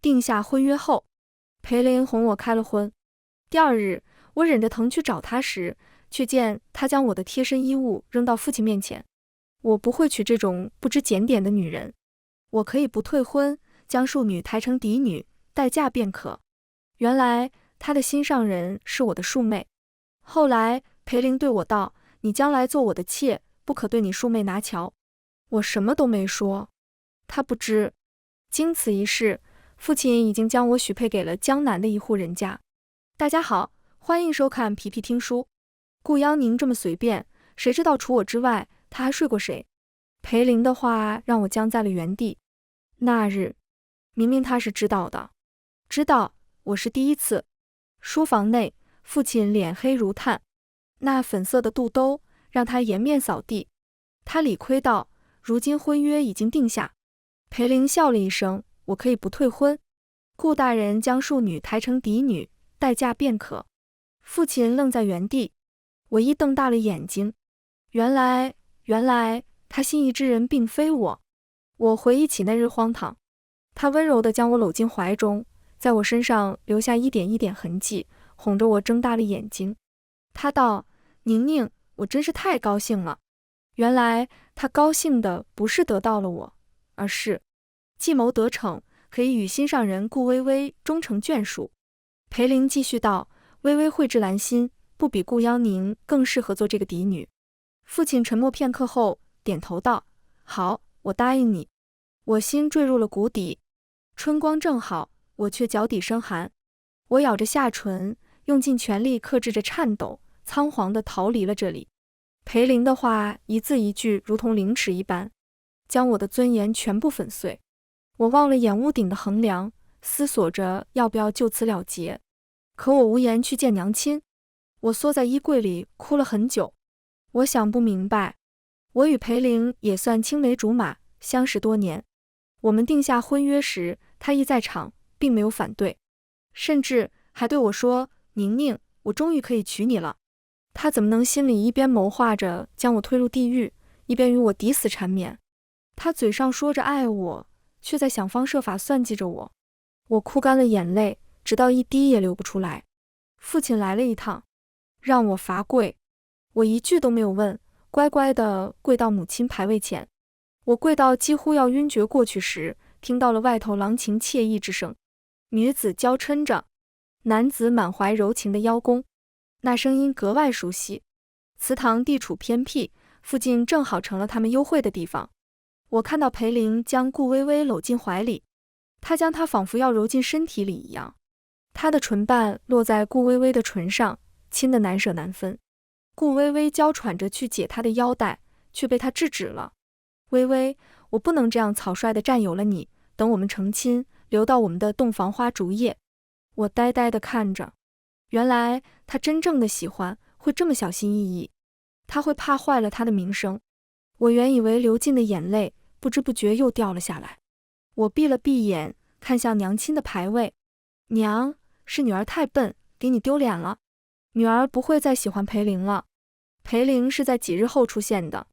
定下婚约后，裴林哄我开了婚。第二日，我忍着疼去找他时，却见他将我的贴身衣物扔到父亲面前。我不会娶这种不知检点的女人，我可以不退婚，将庶女抬成嫡女，待嫁便可。原来他的心上人是我的庶妹。后来裴林对我道：“你将来做我的妾，不可对你庶妹拿瞧。”我什么都没说，他不知。经此一事，父亲已经将我许配给了江南的一户人家。大家好，欢迎收看皮皮听书。顾央宁这么随便，谁知道除我之外，他还睡过谁？裴林的话让我僵在了原地。那日，明明他是知道的，知道我是第一次。书房内，父亲脸黑如炭，那粉色的肚兜让他颜面扫地。他理亏道：“如今婚约已经定下。”裴林笑了一声：“我可以不退婚，顾大人将庶女抬成嫡女，待嫁便可。”父亲愣在原地，我一瞪大了眼睛。原来他心仪之人并非我。我回忆起那日荒唐，他温柔地将我搂进怀中，在我身上留下一点一点痕迹，哄着我睁大了眼睛。他道：“宁宁，我真是太高兴了。”原来他高兴的不是得到了我，而是计谋得逞，可以与心上人顾微微终成眷属。裴林继续道：“微微蕙质兰心，不比顾央宁更适合做这个嫡女。”父亲沉默片刻后点头道：“好，我答应你。”我心坠入了谷底。春光正好，我却脚底生寒。我咬着下唇，用尽全力克制着颤抖，仓皇地逃离了这里。裴林的话一字一句如同凌迟一般，将我的尊严全部粉碎。我忘了眼屋顶的衡量，思索着要不要就此了结。可我无颜去见娘亲，我缩在衣柜里哭了很久。我想不明白，我与裴林也算青梅竹马，相识多年。我们定下婚约时，他亦在场，并没有反对，甚至还对我说：“宁宁，我终于可以娶你了。”他怎么能心里一边谋划着将我推入地狱，一边与我抵死缠绵？他嘴上说着爱我，却在想方设法算计着我。我哭干了眼泪，直到一滴也流不出来。父亲来了一趟，让我罚跪。我一句都没有问，乖乖地跪到母亲牌位前。我跪到几乎要晕厥过去时，听到了外头郎情妾意之声，女子娇嗔着，男子满怀柔情的邀功，那声音格外熟悉。祠堂地处偏僻，附近正好成了他们幽会的地方。我看到裴林将顾微微搂进怀里，他将她仿佛要揉进身体里一样，他的唇瓣落在顾微微的唇上，亲得难舍难分。顾微微娇喘着去解他的腰带，却被他制止了。微微，我不能这样草率地占有了你，等我们成亲，留到我们的洞房花烛夜。我呆呆地看着，原来他真正的喜欢会这么小心翼翼，他会怕坏了他的名声。我原以为流尽的眼泪，不知不觉又掉了下来。我闭了闭眼，看向娘亲的牌位。娘，是女儿太笨，给你丢脸了。女儿不会再喜欢裴林了。裴林是在几日后出现的。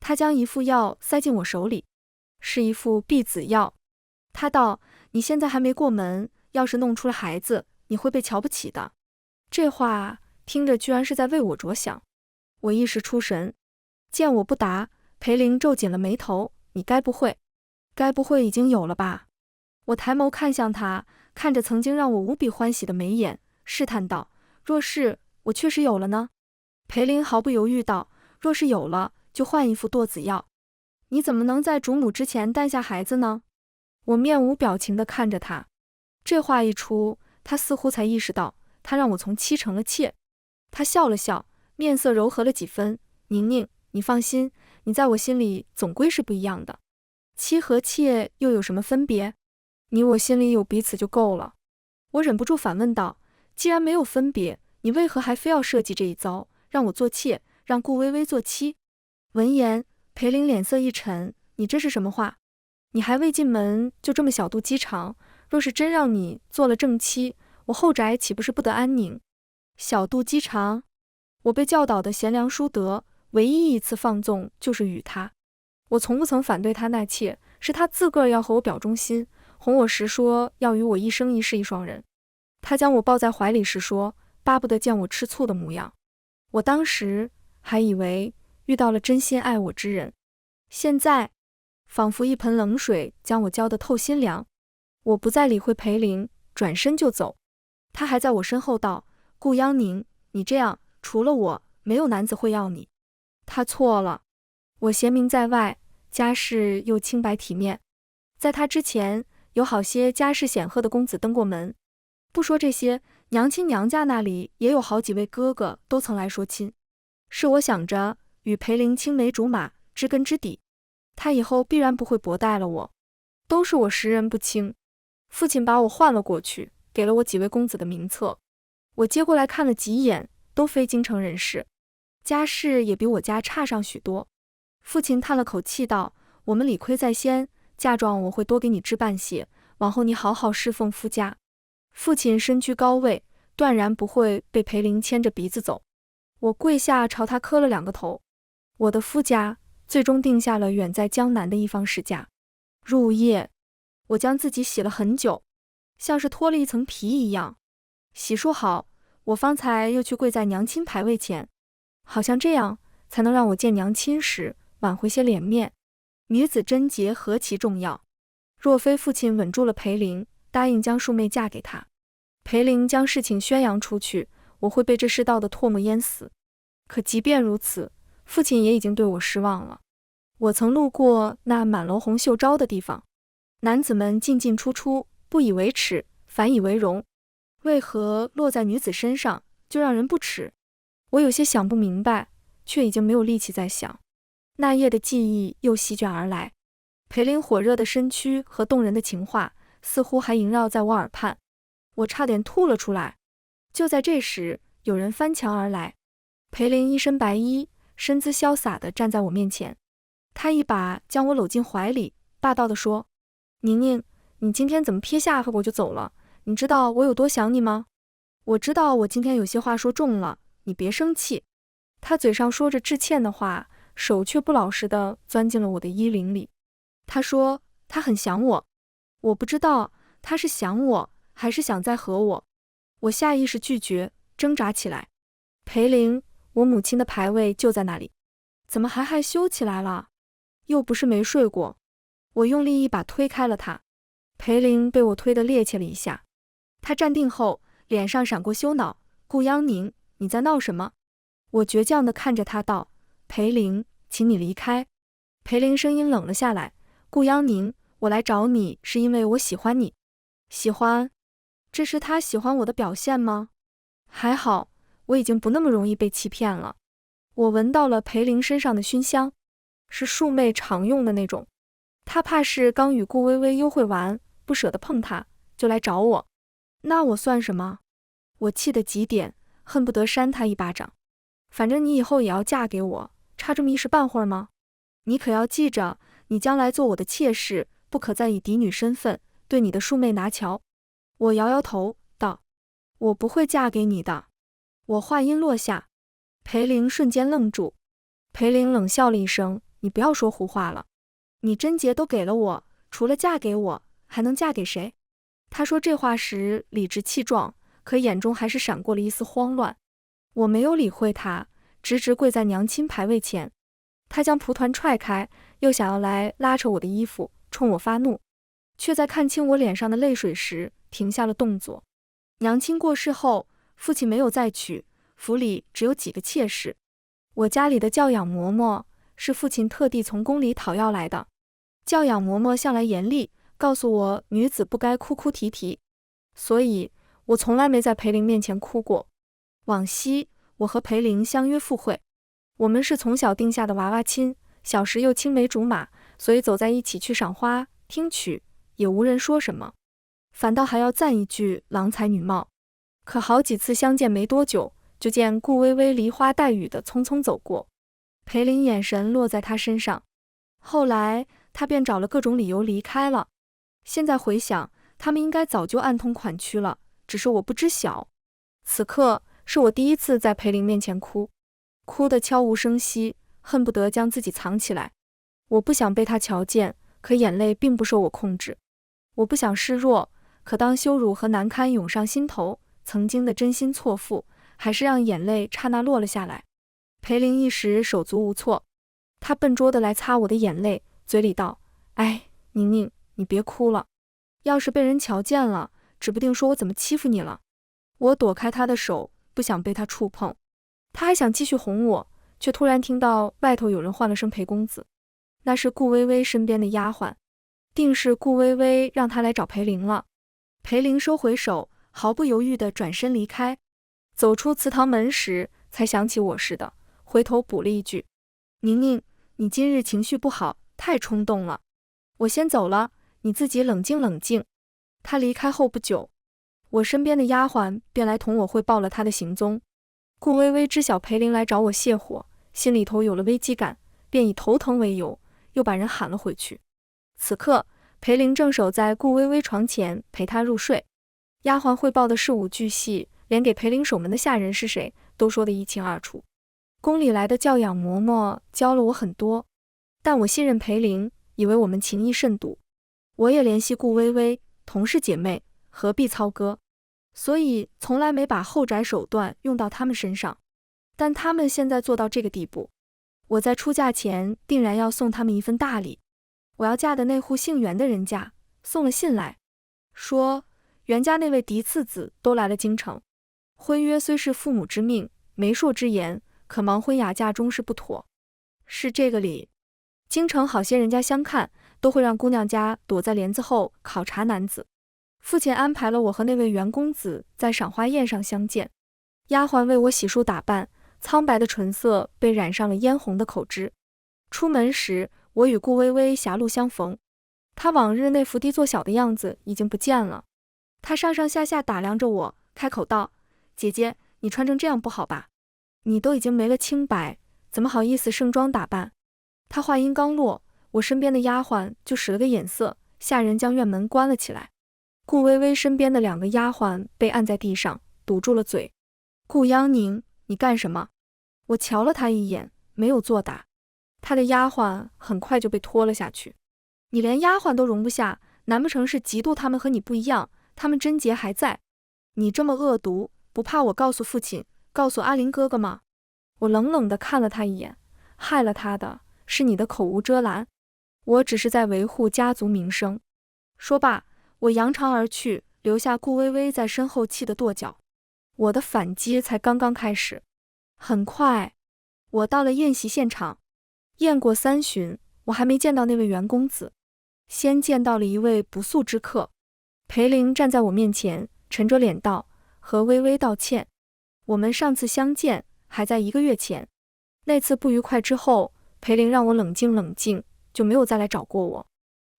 他将一副药塞进我手里，是一副避子药。他道：“你现在还没过门，要是弄出了孩子，你会被瞧不起的。”这话听着居然是在为我着想。我一时出神，见我不答，裴林皱紧了眉头：“你该不会已经有了吧？”我抬眸看向他，看着曾经让我无比欢喜的眉眼，试探道：“若是我确实有了呢？”裴林毫不犹豫道：“若是有了，就换一副堕子药。你怎么能在主母之前诞下孩子呢？”我面无表情地看着他，这话一出，他似乎才意识到，他让我从妻成了妾。他笑了笑，面色柔和了几分：“宁宁，你放心，你在我心里总归是不一样的。妻和妾又有什么分别？你我心里有彼此就够了。”我忍不住反问道：“既然没有分别，你为何还非要设计这一遭，让我做妾，让顾微微做妻？”闻言，裴林脸色一沉：“你这是什么话？你还未进门就这么小肚鸡肠，若是真让你做了正妻，我后宅岂不是不得安宁？”小肚鸡肠？我被教导的贤良淑德，唯一一次放纵就是与他。我从不曾反对他纳妾，是他自个儿要和我表忠心，哄我时说要与我一生一世一双人。他将我抱在怀里时说，巴不得见我吃醋的模样。我当时还以为遇到了真心爱我之人，现在仿佛一盆冷水将我浇得透心凉。我不再理会裴玲，转身就走。他还在我身后道：顾央宁，你这样，除了我，没有男子会要你。他错了，我贤名在外，家世又清白体面，在他之前，有好些家世显赫的公子登过门。不说这些，娘亲娘家那里也有好几位哥哥都曾来说亲。是我想着与裴玲青梅竹马，知根知底，他以后必然不会薄待了我。都是我识人不清，父亲把我换了过去，给了我几位公子的名册，我接过来看了几眼，都非京城人士，家世也比我家差上许多。父亲叹了口气道：我们理亏在先，嫁妆我会多给你置办些，往后你好好侍奉夫家。父亲身居高位，断然不会被裴玲牵着鼻子走。我跪下朝他磕了2个头。我的夫家最终定下了远在江南的一方世家。入夜，我将自己洗了很久，像是脱了一层皮一样。洗漱好，我方才又去跪在娘亲牌位前，好像这样才能让我见娘亲时挽回些脸面。女子贞洁何其重要！若非父亲稳住了裴玲，答应将庶妹嫁给他，裴玲将事情宣扬出去，我会被这世道的唾沫淹死。可即便如此，父亲也已经对我失望了。我曾路过那满楼红袖招的地方，男子们进进出出，不以为耻，反以为荣。为何落在女子身上就让人不耻？我有些想不明白，却已经没有力气再想。那夜的记忆又席卷而来，裴玲火热的身躯和动人的情话似乎还萦绕在我耳畔，我差点吐了出来。就在这时，有人翻墙而来，裴玲一身白衣，身姿潇洒地站在我面前，他一把将我搂进怀里，霸道地说：宁宁，你今天怎么撇下我就走了？你知道我有多想你吗？我知道我今天有些话说重了，你别生气。他嘴上说着致歉的话，手却不老实地钻进了我的衣领里。他说他很想我，我不知道他是想我还是想再和我。我下意识拒绝，挣扎起来。裴玲，我母亲的牌位就在那里，怎么还害羞起来了？又不是没睡过。我用力一把推开了他，裴玲被我推得趔趄了一下。他站定后，脸上闪过羞恼。顾央宁，你在闹什么？我倔强地看着他道：裴玲，请你离开。裴玲声音冷了下来：顾央宁，我来找你是因为我喜欢你。喜欢？这是他喜欢我的表现吗？还好，我已经不那么容易被欺骗了。我闻到了裴玲身上的熏香，是庶妹常用的那种。她怕是刚与顾微微幽会完，不舍得碰她，就来找我。那我算什么？我气得极点，恨不得扇她一巴掌。反正你以后也要嫁给我，差这么一时半会儿吗？你可要记着，你将来做我的妾室，不可再以嫡女身份对你的庶妹拿瞧。我摇摇头道：我不会嫁给你的。我话音落下，裴玲瞬间愣住。裴玲冷笑了一声：你不要说胡话了，你贞洁都给了我，除了嫁给我，还能嫁给谁？他说这话时理直气壮，可眼中还是闪过了一丝慌乱。我没有理会他，直直跪在娘亲牌位前。他将蒲团踹开，又想要来拉扯我的衣服，冲我发怒，却在看清我脸上的泪水时停下了动作。娘亲过世后，父亲没有再娶，府里只有几个妾室。我家里的教养嬷嬷是父亲特地从宫里讨要来的。教养嬷嬷向来严厉，告诉我女子不该哭哭啼啼，所以我从来没在裴玲面前哭过。往昔我和裴玲相约赴会，我们是从小定下的娃娃亲，小时又青梅竹马，所以走在一起去赏花听曲，也无人说什么，反倒还要赞一句郎才女貌。可好几次相见没多久，就见顾微微梨花带雨的匆匆走过，裴玲眼神落在她身上，后来她便找了各种理由离开了。现在回想，他们应该早就暗通款曲了，只是我不知晓。此刻是我第一次在裴玲面前哭，哭得悄无声息，恨不得将自己藏起来。我不想被她瞧见，可眼泪并不受我控制。我不想示弱，可当羞辱和难堪涌上心头，曾经的真心错付，还是让眼泪刹那落了下来。裴玲一时手足无措，她笨拙地来擦我的眼泪，嘴里道：“哎，宁宁，你别哭了，要是被人瞧见了，指不定说我怎么欺负你了。”我躲开她的手，不想被她触碰。她还想继续哄我，却突然听到外头有人唤了声裴公子，那是顾薇薇身边的丫鬟，定是顾薇薇让她来找裴玲了。裴玲收回手，毫不犹豫地转身离开。走出祠堂门时，才想起我似的，回头补了一句：“宁宁，你今日情绪不好，太冲动了。我先走了，你自己冷静冷静。”她离开后不久，我身边的丫鬟便来同我汇报了她的行踪。顾薇薇知晓裴玲来找我泄火，心里头有了危机感，便以头疼为由，又把人喊了回去。此刻，裴玲正守在顾薇薇床前陪她入睡。丫鬟汇报的事无巨细，连给裴玲守门的下人是谁都说得一清二楚。宫里来的教养嬷嬷教了我很多，但我信任裴玲，以为我们情谊甚笃。我也联系顾薇薇，同是姐妹，何必操戈？所以从来没把后宅手段用到他们身上。但他们现在做到这个地步，我在出嫁前定然要送他们一份大礼。我要嫁的那户姓袁的人家送了信来，说袁家那位嫡次子都来了京城，婚约虽是父母之命，媒妁之言，可盲婚哑嫁终是不妥。是这个理，京城好些人家相看，都会让姑娘家躲在帘子后考察男子。父亲安排了我和那位袁公子在赏花宴上相见，丫鬟为我洗漱打扮，苍白的唇色被染上了嫣红的口脂。出门时，我与顾薇薇狭路相逢，她往日那伏低作小的样子已经不见了。她上上下下打量着我，开口道：“姐姐，你穿成这样不好吧？你都已经没了清白，怎么好意思盛装打扮？”她话音刚落，我身边的丫鬟就使了个眼色，下人将院门关了起来。顾薇薇身边的2个丫鬟被按在地上，堵住了嘴。顾央宁，你干什么？我瞧了她一眼，没有作答。她的丫鬟很快就被拖了下去。你连丫鬟都容不下，难不成是嫉妒他们和你不一样？他们贞洁还在，你这么恶毒，不怕我告诉父亲，告诉阿林哥哥吗？我冷冷地看了他一眼，害了他的是你的口无遮拦，我只是在维护家族名声。说罢，我扬长而去，留下顾薇薇在身后气得跺脚。我的反击才刚刚开始。很快，我到了宴席现场。宴过3巡，我还没见到那位袁公子，先见到了一位不速之客。裴玲站在我面前，沉着脸道：“和薇薇道歉，我们上次相见还在1个月前。那次不愉快之后，裴玲让我冷静冷静，就没有再来找过我。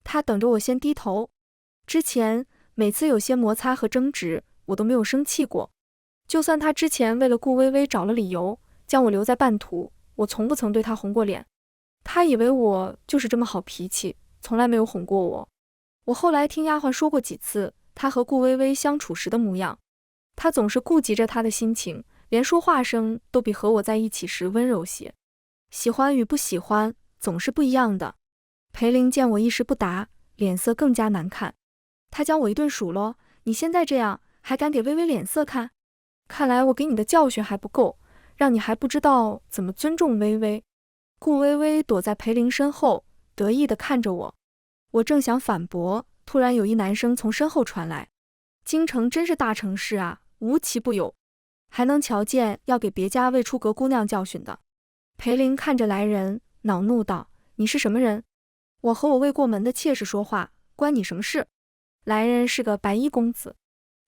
她等着我先低头。之前每次有些摩擦和争执，我都没有生气过。就算她之前为了顾薇薇找了理由，将我留在半途，我从不曾对她红过脸。她以为我就是这么好脾气，从来没有哄过我。我后来听丫鬟说过几次她和顾薇薇相处时的模样，她总是顾及着她的心情，连说话声都比和我在一起时温柔些。喜欢与不喜欢总是不一样的。裴玲见我一时不答，脸色更加难看。她将我一顿数落：“你现在这样，还敢给薇薇脸色看？看来我给你的教训还不够，让你还不知道怎么尊重薇薇。”顾薇薇躲在裴玲身后，得意地看着我。我正想反驳，突然有一男声从身后传来：“京城真是大城市啊，无奇不有，还能瞧见要给别家未出阁姑娘教训的。”裴玲看着来人，恼怒道：“你是什么人？我和我未过门的妾室说话，关你什么事？”来人是个白衣公子，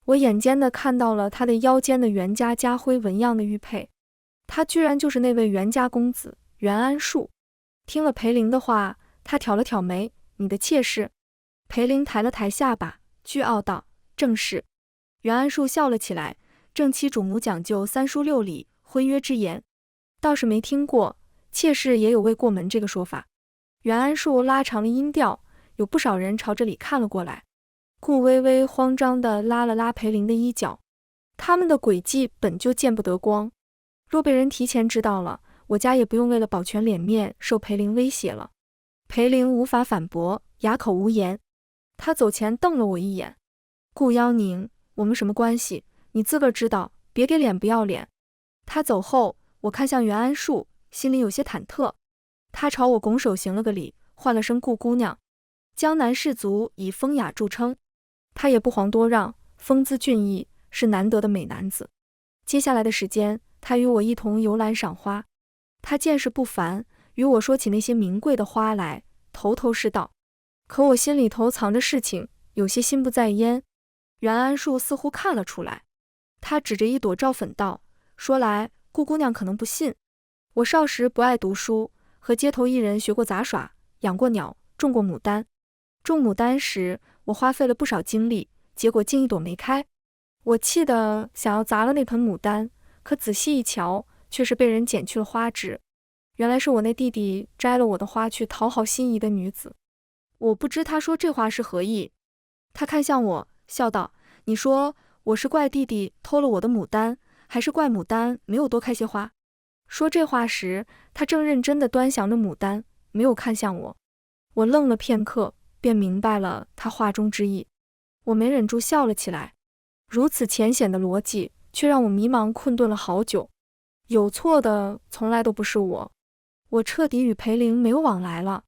我眼尖地看到了他的腰间的袁家家徽纹样的玉佩，他居然就是那位袁家公子袁安树。听了裴玲的话，他挑了挑眉：“你的妾室？”裴玲抬了抬下巴，倨傲道：“正是。”袁安树笑了起来：“正妻主母讲究3书6礼，婚约之言，倒是没听过，妾室也有未过门这个说法。”袁安树拉长了音调，有不少人朝这里看了过来。顾薇薇慌张地拉了拉裴玲的衣角，他们的诡计本就见不得光，若被人提前知道了，我家也不用为了保全脸面受裴玲威胁了。裴玲无法反驳，哑口无言。他走前瞪了我一眼。顾央宁，我们什么关系？你自个儿知道，别给脸不要脸。他走后，我看向袁安树，心里有些忐忑。他朝我拱手行了个礼，唤了声顾姑娘。江南士族以风雅著称，他也不遑多让，风姿俊逸，是难得的美男子。接下来的时间，他与我一同游览赏花。他见识不凡，与我说起那些名贵的花来，头头是道。可我心里头藏着事情，有些心不在焉。袁安树似乎看了出来，他指着一朵赵粉道：“说来，顾姑娘可能不信，我少时不爱读书，和街头艺人学过杂耍，养过鸟，种过牡丹。种牡丹时，我花费了不少精力，结果竟一朵没开。我气得想要砸了那盆牡丹，可仔细一瞧，却是被人剪去了花枝。原来是我那弟弟摘了我的花去讨好心仪的女子。我不知他说这话是何意。他看向我，笑道：你说我是怪弟弟偷了我的牡丹，还是怪牡丹没有多开些花？说这话时，他正认真地端详着牡丹，没有看向我。我愣了片刻，便明白了他话中之意。我没忍住笑了起来。如此浅显的逻辑，却让我迷茫困顿了好久。有错的从来都不是我。我彻底与裴玲没有往来了。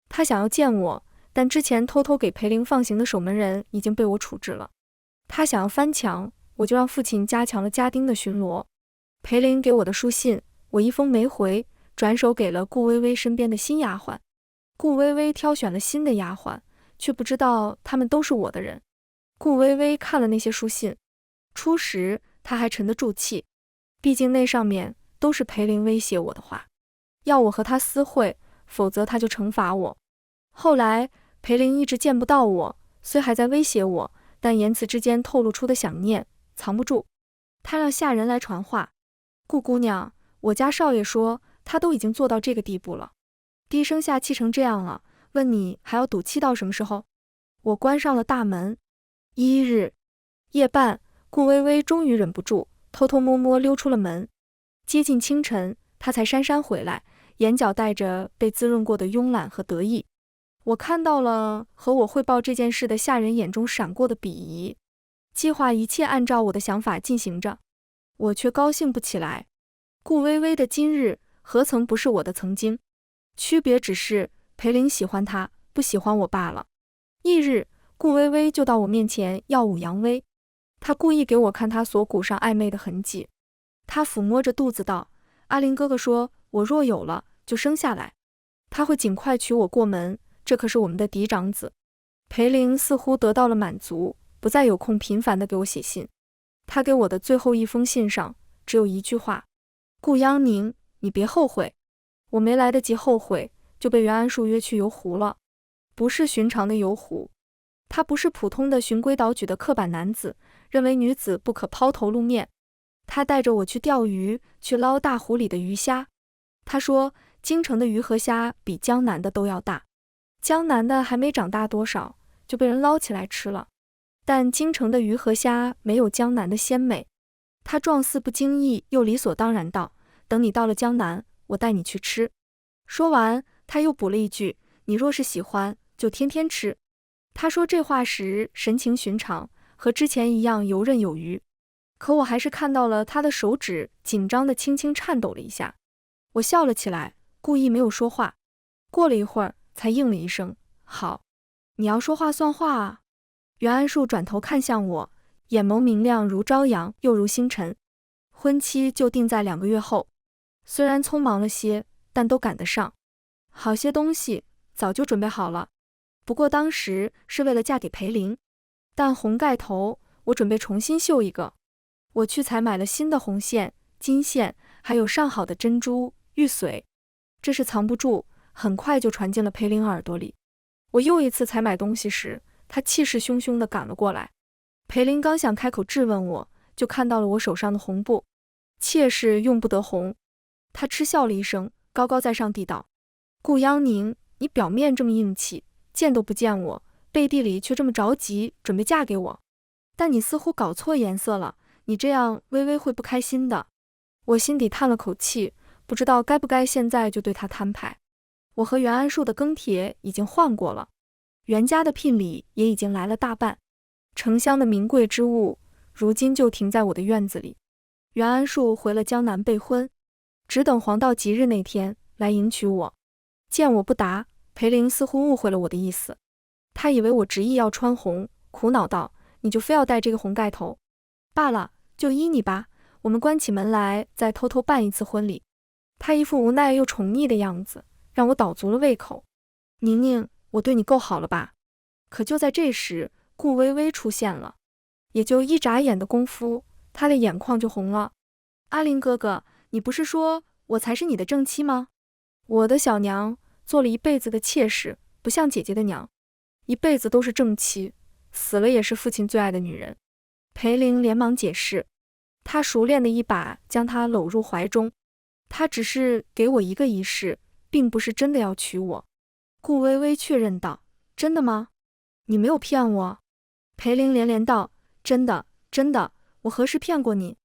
他想要见我，但之前偷偷给裴玲放行的守门人已经被我处置了。他想要翻墙，我就让父亲加强了家丁的巡逻。裴玲给我的书信，我一封没回，转手给了顾薇薇身边的新丫鬟。顾薇薇挑选了新的丫鬟，却不知道他们都是我的人。顾薇薇看了那些书信，初时她还沉得住气，毕竟那上面都是裴玲威胁我的话，要我和她私会，否则她就惩罚我。后来裴玲一直见不到我，虽还在威胁我，但言辞之间透露出的想念藏不住。她让下人来传话：顾姑娘，我家少爷说他都已经做到这个地步了，低声下气成这样了，问你还要赌气到什么时候？我关上了大门。1日夜半，顾薇薇终于忍不住，偷偷摸摸溜出了门。接近清晨，她才姗姗回来，眼角带着被滋润过的慵懒和得意。我看到了和我汇报这件事的下人眼中闪过的鄙夷。计划一切按照我的想法进行着，我却高兴不起来。顾薇薇的今日何曾不是我的曾经？区别只是裴玲喜欢她，不喜欢我罢了。翌日，顾薇薇就到我面前耀武扬威，她故意给我看她锁骨上暧昧的痕迹。她抚摸着肚子道：阿林哥哥说，我若有了，就生下来，他会尽快娶我过门，这可是我们的嫡长子。裴玲似乎得到了满足，不再有空频繁地给我写信。他给我的最后一封信上只有一句话：顾央宁，你别后悔。我没来得及后悔，就被袁安树约去游湖了。不是寻常的游湖，他不是普通的循规蹈矩的刻板男子，认为女子不可抛头露面。他带着我去钓鱼，去捞大湖里的鱼虾。他说京城的鱼和虾比江南的都要大，江南的还没长大多少就被人捞起来吃了，但京城的鱼和虾没有江南的鲜美。他状似不经意又理所当然道：等你到了江南，我带你去吃。说完他又补了一句：你若是喜欢，就天天吃。他说这话时神情寻常，和之前一样游刃有余，可我还是看到了他的手指紧张地轻轻颤抖了一下。我笑了起来，故意没有说话。过了一会儿才应了一声：好，你要说话算话啊。袁安树转头看向我，眼眸明亮如朝阳，又如星辰。婚期就定在2个月后，虽然匆忙了些，但都赶得上。好些东西早就准备好了，不过当时是为了嫁给裴玲，但红盖头我准备重新绣一个。我去采买了新的红线、金线，还有上好的珍珠、玉髓。这是藏不住，很快就传进了裴玲耳朵里。我又一次采买东西时，她气势汹汹地赶了过来。裴玲刚想开口质问我，就看到了我手上的红布。妾室用不得红。她嗤笑了一声，高高在上地道：顾央宁，你表面这么硬气，见都不见我，背地里却这么着急准备嫁给我。但你似乎搞错颜色了，你这样微微会不开心的。我心底叹了口气，不知道该不该现在就对他摊牌。我和袁安树的庚帖已经换过了，袁家的聘礼也已经来了大半，成箱的名贵之物，如今就停在我的院子里。袁安树回了江南备婚，只等黄道吉日那天来迎娶我。见我不答，裴玲似乎误会了我的意思，她以为我执意要穿红，苦恼道：“你就非要戴这个红盖头？罢了，就依你吧，我们关起门来再偷偷办一次婚礼。”她一副无奈又宠溺的样子，让我倒足了胃口。宁宁，我对你够好了吧？可就在这时，顾薇薇出现了，也就一眨眼的功夫，她的眼眶就红了。阿林哥哥，你不是说我才是你的正妻吗？我的小娘做了一辈子的妾室，不像姐姐的娘，一辈子都是正妻，死了也是父亲最爱的女人。裴玲连忙解释，她熟练的一把将她搂入怀中，她只是给我一个仪式，并不是真的要娶我。顾薇薇确认道：“真的吗？你没有骗我？”裴玲连连道：“真的，真的，我何时骗过你？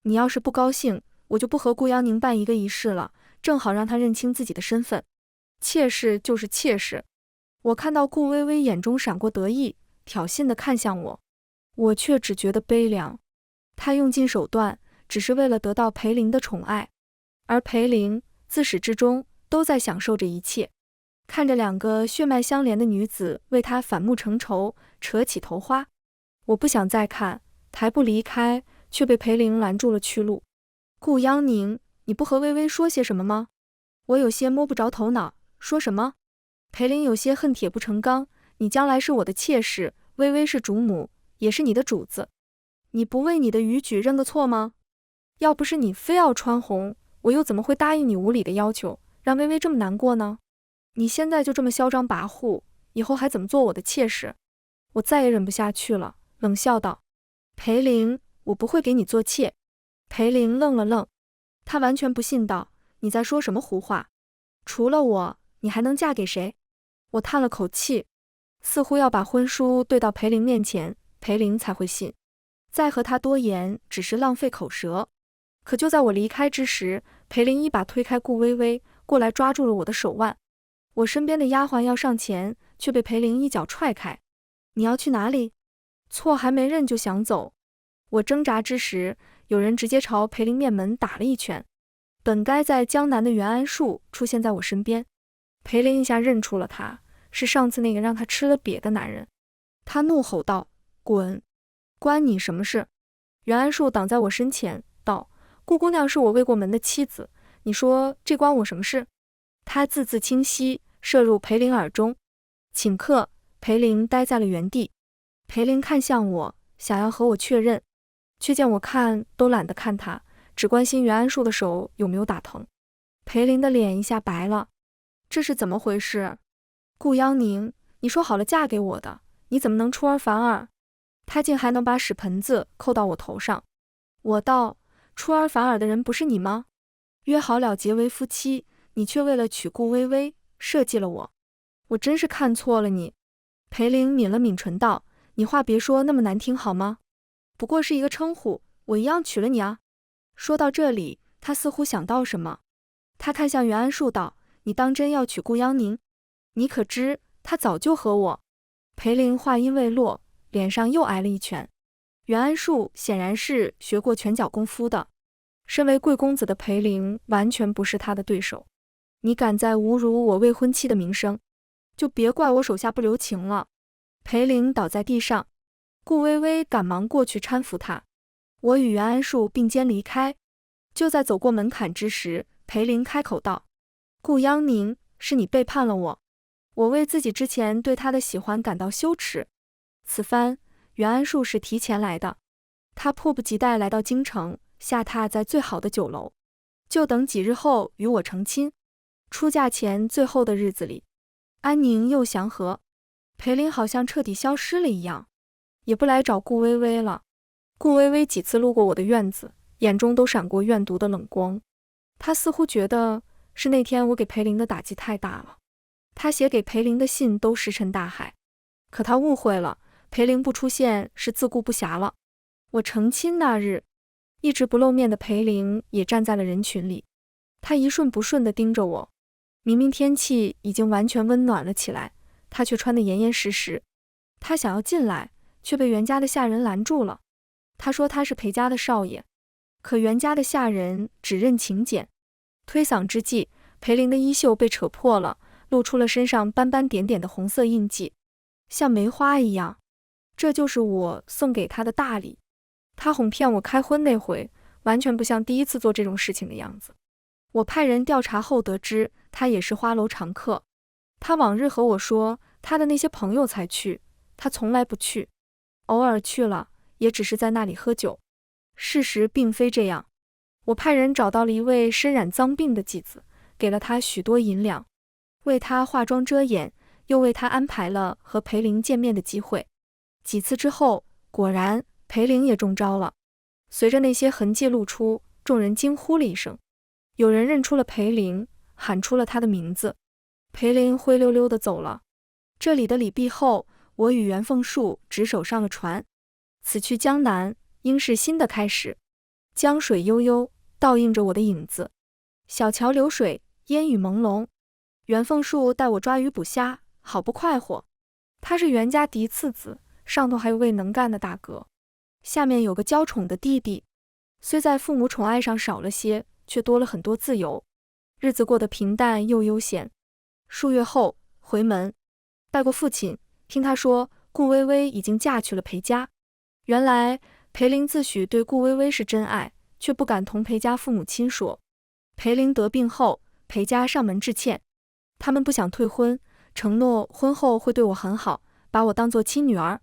你要是不高兴，我就不和顾央宁办一个仪式了，正好让他认清自己的身份。妾室就是妾室。”我看到顾薇薇眼中闪过得意，挑衅地看向我，我却只觉得悲凉。她用尽手段，只是为了得到裴玲的宠爱，而裴玲自始至终都在享受着一切。看着两个血脉相连的女子为他反目成仇，扯起头花，我不想再看，抬步离开，却被裴玲拦住了去路。顾央宁，你不和薇薇说些什么吗？我有些摸不着头脑，说什么？裴玲有些恨铁不成钢，你将来是我的妾室，薇薇是主母，也是你的主子，你不为你的逾矩认个错吗？要不是你非要穿红，我又怎么会答应你无理的要求，让薇薇这么难过呢？你现在就这么嚣张跋扈，以后还怎么做我的妾室？我再也忍不下去了，冷笑道：“裴玲，我不会给你做妾。”裴玲愣了愣，她完全不信道：“你在说什么胡话？除了我，你还能嫁给谁？”我叹了口气，似乎要把婚书对到裴玲面前，裴玲才会信。再和她多言，只是浪费口舌。可就在我离开之时，裴玲一把推开顾薇薇，过来抓住了我的手腕。我身边的丫鬟要上前，却被裴玲一脚踹开。你要去哪里？错还没认就想走。我挣扎之时，有人直接朝裴玲面门打了一拳。本该在江南的袁安树出现在我身边，裴玲一下认出了他，是上次那个让他吃了瘪的男人。他怒吼道：“滚！关你什么事？”袁安树挡在我身前，道：“顾姑娘是我未过门的妻子，你说这关我什么事？”他字字清晰，射入裴玲耳中。顷刻，裴玲呆在了原地。裴玲看向我，想要和我确认，却见我看都懒得看他，只关心袁安树的手有没有打疼。裴玲的脸一下白了，这是怎么回事？顾央宁，你说好了嫁给我的，你怎么能出尔反尔？他竟还能把屎盆子扣到我头上。我道：出尔反尔的人不是你吗？约好了结为夫妻，你却为了娶顾薇薇，设计了我。我真是看错了你。裴玲抿了抿唇道：你话别说那么难听好吗？不过是一个称呼，我一样娶了你啊。说到这里，他似乎想到什么，他看向袁安树道：你当真要娶顾央宁？你可知他早就和我……裴玲话音未落，脸上又挨了一拳。袁安树显然是学过拳脚功夫的，身为贵公子的裴玲完全不是他的对手。你敢再侮辱我未婚妻的名声，就别怪我手下不留情了。裴玲倒在地上，顾薇薇赶忙过去搀扶她。我与袁安树并肩离开，就在走过门槛之时，裴玲开口道：顾央宁，是你背叛了我。我为自己之前对他的喜欢感到羞耻。此番袁安树是提前来的，他迫不及待来到京城，下榻在最好的酒楼，就等几日后与我成亲。出嫁前最后的日子里，安宁又祥和，裴玲好像彻底消失了一样，也不来找顾薇薇了。顾薇薇几次路过我的院子，眼中都闪过怨毒的冷光。她似乎觉得是那天我给裴玲的打击太大了，她写给裴玲的信都石沉大海。可她误会了，裴玲不出现是自顾不暇了。我成亲那日，一直不露面的裴玲也站在了人群里，她一瞬不瞬地盯着我。明明天气已经完全温暖了起来，他却穿得严严实实。他想要进来，却被袁家的下人拦住了。他说他是裴家的少爷，可袁家的下人只认请柬。推搡之际，裴玲的衣袖被扯破了，露出了身上斑斑点点的红色印记，像梅花一样。这就是我送给他的大礼。他哄骗我开荤那回，完全不像第一次做这种事情的样子。我派人调查后得知，他也是花楼常客。他往日和我说，他的那些朋友才去，他从来不去，偶尔去了，也只是在那里喝酒。事实并非这样。我派人找到了一位身染脏病的继子，给了他许多银两，为他化妆遮掩，又为他安排了和裴玲见面的机会。几次之后，果然裴玲也中招了。随着那些痕迹露出，众人惊呼了一声，有人认出了裴玲，喊出了他的名字。裴玲灰溜溜地走了。这里的礼毕后，我与袁凤树只手上了船。此去江南，应是新的开始。江水悠悠，倒映着我的影子。小桥流水，烟雨朦胧。袁凤树带我抓鱼捕虾，好不快活。他是袁家嫡次子，上头还有位能干的大哥，下面有个娇宠的弟弟。虽在父母宠爱上少了些，却多了很多自由，日子过得平淡又悠闲。数月后回门，拜过父亲，听他说顾薇薇已经嫁去了裴家。原来裴玲自诩对顾薇薇是真爱，却不敢同裴家父母亲说。裴玲得病后，裴家上门致歉，他们不想退婚，承诺婚后会对我很好，把我当作亲女儿。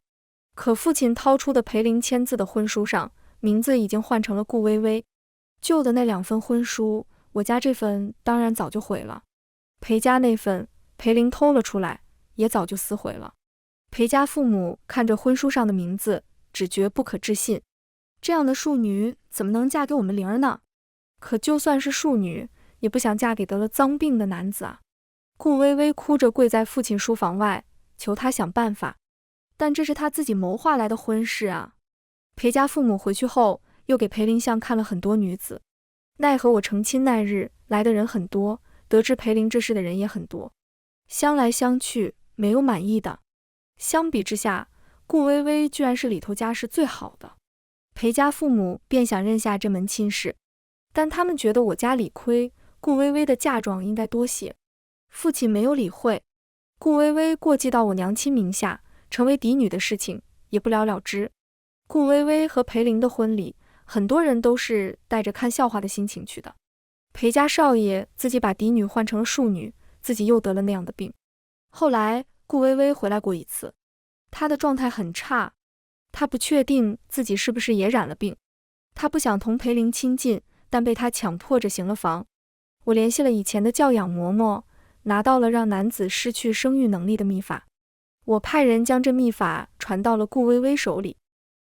可父亲掏出的裴玲签字的婚书上，名字已经换成了顾薇薇。旧的那2份婚书，我家这份当然早就毁了。裴家那份，裴玲偷了出来，也早就撕毁了。裴家父母看着婚书上的名字，只觉不可置信，这样的庶女怎么能嫁给我们玲儿呢？可就算是庶女，也不想嫁给得了脏病的男子啊。顾薇薇哭着跪在父亲书房外，求他想办法，但这是他自己谋划来的婚事啊。裴家父母回去后，又给裴玲相看了很多女子，奈何我成亲那日来的人很多，得知裴玲这事的人也很多，相来相去没有满意的。相比之下，顾薇薇居然是里头家世最好的。裴家父母便想认下这门亲事，但他们觉得我家理亏，顾薇薇的嫁妆应该多些。父亲没有理会，顾薇薇过继到我娘亲名下，成为嫡女的事情也不了了之。顾薇薇和裴玲的婚礼，很多人都是带着看笑话的心情去的。裴家少爷自己把嫡女换成了庶女，自己又得了那样的病。后来顾薇薇回来过一次，她的状态很差，她不确定自己是不是也染了病。她不想同裴玲亲近，但被她强迫着行了房。我联系了以前的教养嬷嬷，拿到了让男子失去生育能力的秘法。我派人将这秘法传到了顾薇薇手里，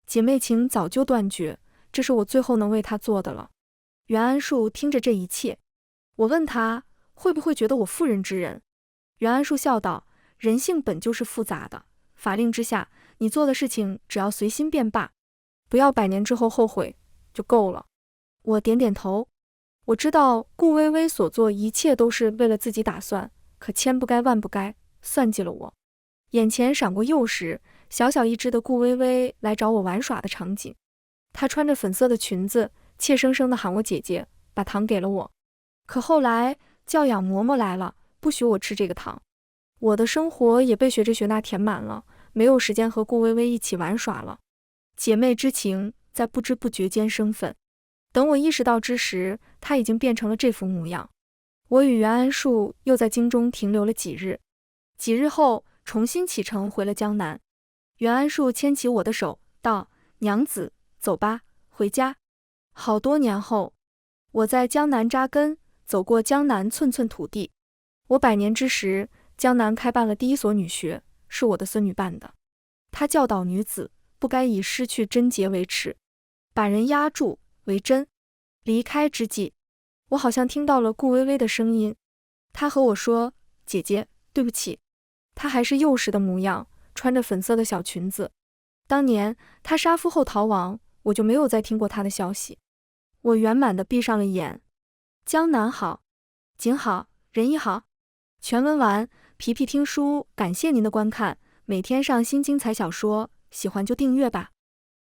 姐妹情早就断绝，这是我最后能为她做的了。袁安树听着这一切，我问他会不会觉得我妇人之仁。袁安树笑道，人性本就是复杂的，法令之下，你做的事情只要随心便罢，不要100年之后后悔就够了。我点点头，我知道顾薇薇所做一切都是为了自己打算，可千不该万不该，算计了我。眼前闪过幼时小小一只的顾薇薇来找我玩耍的场景，她穿着粉色的裙子，怯生生地喊我姐姐，把糖给了我。可后来教养嬷嬷来了，不许我吃这个糖。我的生活也被学这学那填满了，没有时间和顾薇薇一起玩耍了。姐妹之情在不知不觉间生分，等我意识到之时，她已经变成了这副模样。我与袁安树又在京中停留了几日，几日后重新启程回了江南。袁安树牵起我的手道，娘子，走吧，回家。好多年后，我在江南扎根，走过江南寸寸土地。我100年之时，江南开办了第一所女学，是我的孙女办的。她教导女子不该以失去贞洁为耻，把人压住为真。离开之际，我好像听到了顾薇薇的声音，她和我说，姐姐，对不起。她还是幼时的模样，穿着粉色的小裙子。当年她杀夫后逃亡，我就没有再听过她的消息。我圆满地闭上了眼。江南好，景好，人亦好。全文完。皮皮听书，感谢您的观看，每天上新精彩小说，喜欢就订阅吧。